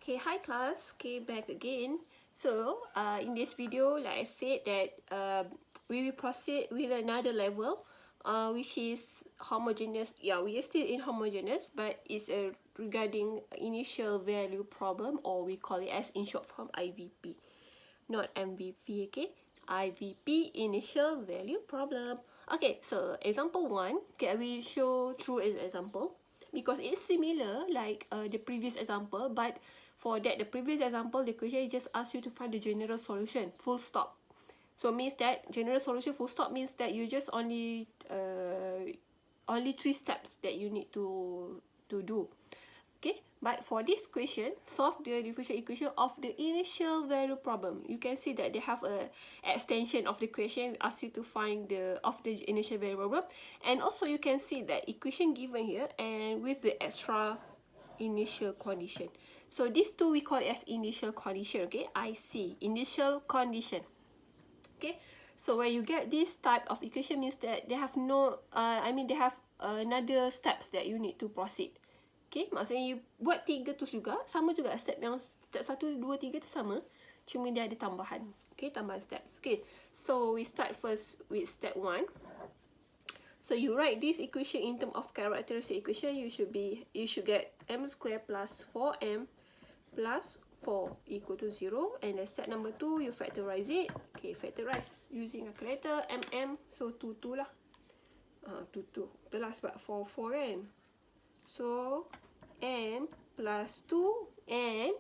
Okay, hi class. Okay, back again. So, in this video, like I said that we will proceed with another level, which is homogeneous. Yeah, we are still in homogeneous, but it's regarding initial value problem, or we call it as in short form IVP, not MVP. Okay, IVP, initial value problem. Okay, so example 1. Okay, I will show through an example because it's similar like the previous example, but for that the previous example the question just asks you to find the general solution, full stop. So means that general solution full stop means that you just only 3 steps that you need to do. Okay, but for this question, solve the differential equation of the initial value problem. You can see that they have a extension of the question, ask you to find the initial value problem, and also you can see that equation given here and with the extra initial condition. So these two we call it as initial condition. Okay, IC, initial condition. Okay, so when you get this type of equation means that they have no they have another steps that you need to proceed. Okay, maksudnya you buat 3 tu juga, sama juga step yang step 1, 2, 3 tu sama, cuma dia ada tambahan. Okay, tambahan steps. Okay, so we start first with step 1. So you write this equation in terms of characteristic equation. You should get m square plus 4m plus 4 equal to 0. And then step number 2, you factorize it. Okay, factorize using a calculator. So 2 lah. 2 betul lah sebab 4 kan. So m plus 2 and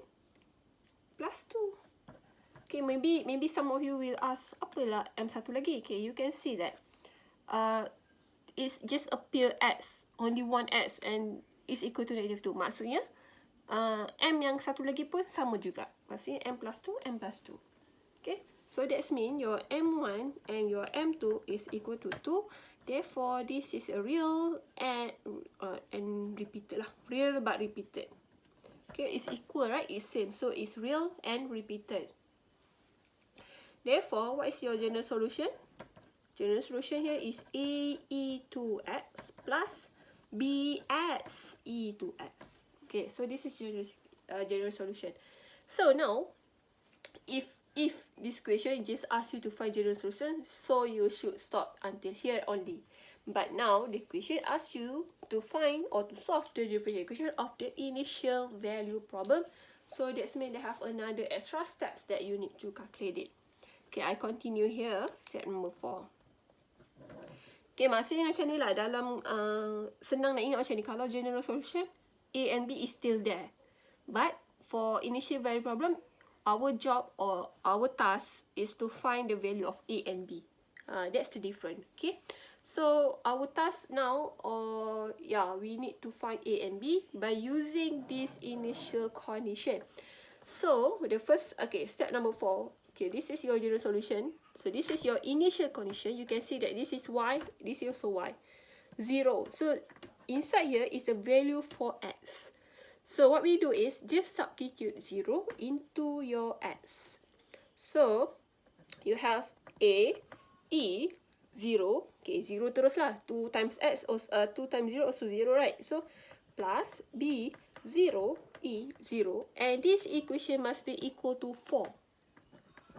plus 2. Okay, maybe some of you will ask, apalah m1 lagi? Okay, you can see that it's just appear as only one x and is equal to -2. Maksudnya m yang satu lagi pun sama juga. Maksudnya m plus 2, m plus 2. Okay, so that's mean your m1 and your m2 is equal to 2. Therefore, this is a real and repeated lah. Real but repeated. Okay, it's equal, right? It's same. So, it's real and repeated. Therefore, what is your general solution? General solution here is ae2x plus bx e2x. Okay, so this is general solution. So, now, if this question just asks you to find general solution, so you should stop until here only. But now the question asks you to find or to solve the differential equation of the initial value problem. So that's mean they have another extra steps that you need to calculate it. Okay, I continue here. Step number 4. Okay, maksudnya macam ni lah. Dalam senang nak ingat macam ni. Kalau general solution A and B is still there, but for initial value problem, our job or our task is to find the value of A and B. That's the difference. Okay, so our task now, we need to find A and B by using this initial condition. So the first, step number 4. Okay, this is your general solution. So this is your initial condition. You can see that this is y, this is also y. 0. So inside here is the value for x. So what we do is just substitute 0 into your x. So you have A, E, 0. Okay, 0 terus lah. 2 times x, 2 times 0 also 0, right? So plus B, 0, E, 0. And this equation must be equal to 4.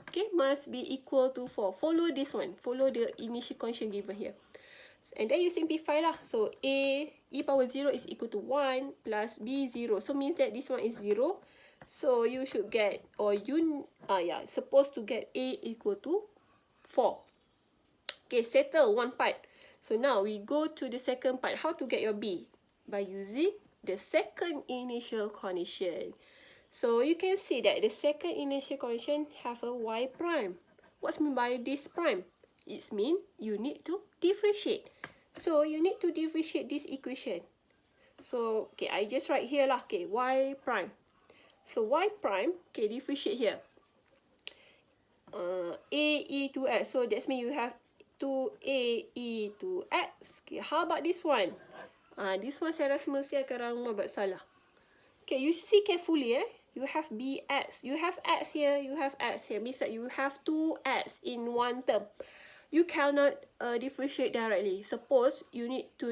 Okay, must be equal to 4. Follow this one. Follow the initial condition given here. And then you simplify lah. So A, e power 0 is equal to 1 plus B 0. So means that this one is 0. So you should get, or supposed to get A equal to 4. Okay, settle one part. So now we go to the second part. How to get your B? By using the second initial condition. So you can see that the second initial condition have a y prime. What's mean by this prime? It means you need to differentiate. So you need to differentiate this equation. So okay, I just write here lah. Okay, y prime. So y prime, okay, differentiate here. A e to x. So that's mean you have 2a e to x. Okay, how about this one? This one saya rasa mesti akan ramai buat salah. Okay, you see carefully You have bx. You have x here. You have x here. Means that you have 2x in one term. You cannot differentiate directly. Suppose you need to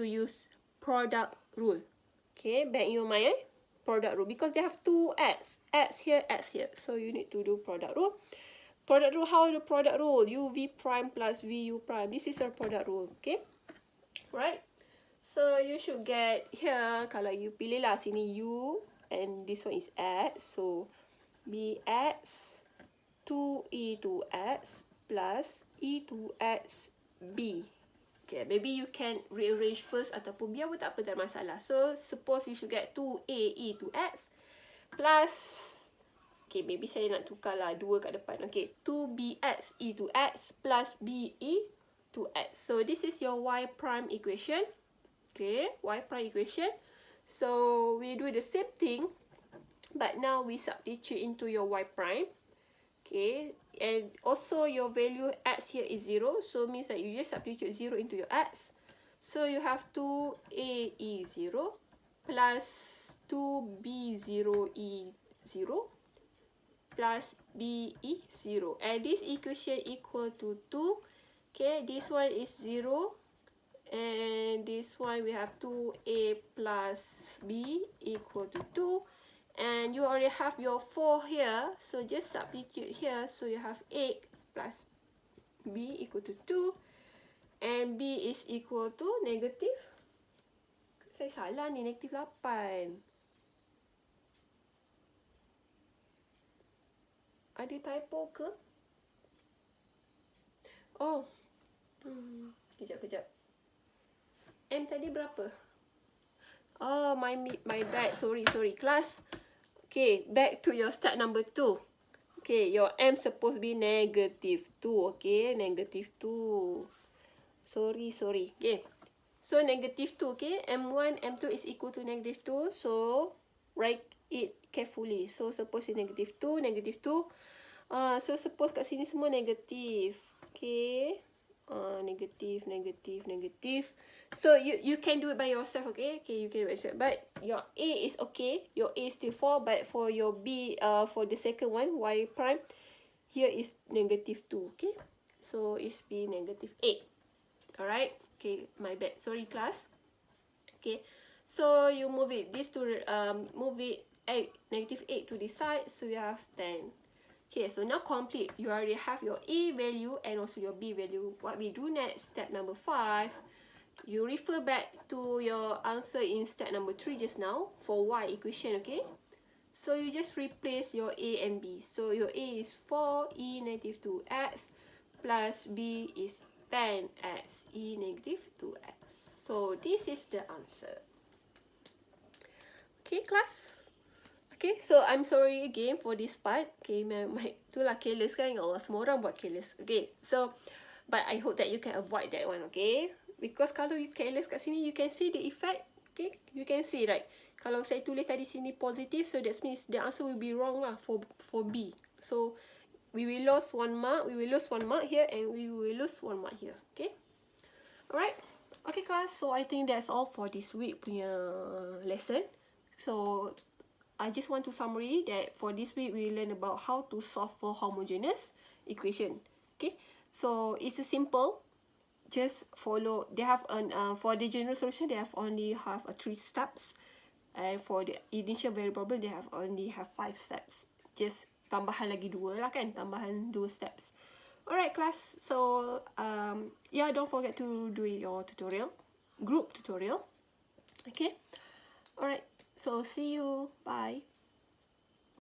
use product rule. Okay, back in your mind. product rule because they have two x here, so you need to do product rule. Product rule, how the product rule? UV prime plus VU prime. This is our product rule, okay? Right? So you should get here, kalau you pilih lah sini U and this one is X, so BX 2E2X plus E2X B. Okay, maybe you can rearrange first ataupun biar pun tak apa, tak masalah. So suppose you should get 2AE2X plus, okay, maybe saya nak tukar lah 2 kat depan. Okay, 2BXE2X plus BE2X. So this is your Y prime equation. Okay, Y prime equation. So we do the same thing, but now we substitute into your Y prime. Okay, and also your value X here is 0, so means that you just substitute 0 into your X. So you have 2AE0 plus 2B0E0 plus BE0, and this equation equal to 2. Okay, this one is 0, and this one we have 2A plus B equal to 2, and you already have your 4 here, so just substitute here, so you have 8 plus B equal to 2, and B is equal to negative, saya salah ni, negative 8. Ada typo ke? Oh, kejap. M tadi berapa? Oh, my bad. Sorry, class. Okay, back to your step number 2. Okay, your M supposed to be negative 2. Okay, negative 2. Sorry. Okay, so negative 2. Okay, M1, M2 is equal to negative 2. So, write it carefully. So, suppose it's negative 2, negative 2. So, suppose kat sini semua negative. Okay. Negative. So you can do it by yourself, okay? Okay, you can do it by yourself. But your A is okay. Your A is still 4, but for your B, for the second one, Y prime, here is negative 2, okay? So it's be negative 8. Alright? Okay, my bad. Sorry, class. Okay. So you move it negative 8 to this side, so you have 10. Okay, so now complete. You already have your A value and also your B value. What we do next, step number 5, you refer back to your answer in step number 3 just now for Y equation, okay? So you just replace your A and B. So your A is 4E negative 2X plus B is 10X E negative 2X. So this is the answer. Okay, class? Okay, so I'm sorry again for this part. Okay, itulah careless kan. Allah, semua orang buat careless. Okay, so, but I hope that you can avoid that one, okay? Because kalau you careless kat sini, you can see the effect. Okay, you can see, right? Kalau saya tulis tadi sini positive, so that means the answer will be wrong lah for B. So, we will lose 1 mark. We will lose 1 mark here, and we will lose 1 mark here. Okay? Alright? Okay, class. So, I think that's all for this week punya lesson. So, I just want to summary that for this week we learn about how to solve for homogeneous equation. Okay, so it's a simple. Just follow. They have for the general solution they have only 3 steps, and for the initial variable problem they have only 5 steps. Just tambahan lagi 2 lah kan, tambahan 2 steps. Alright, class. So yeah, don't forget to do your tutorial, group tutorial. Okay. Alright. So see you. Bye.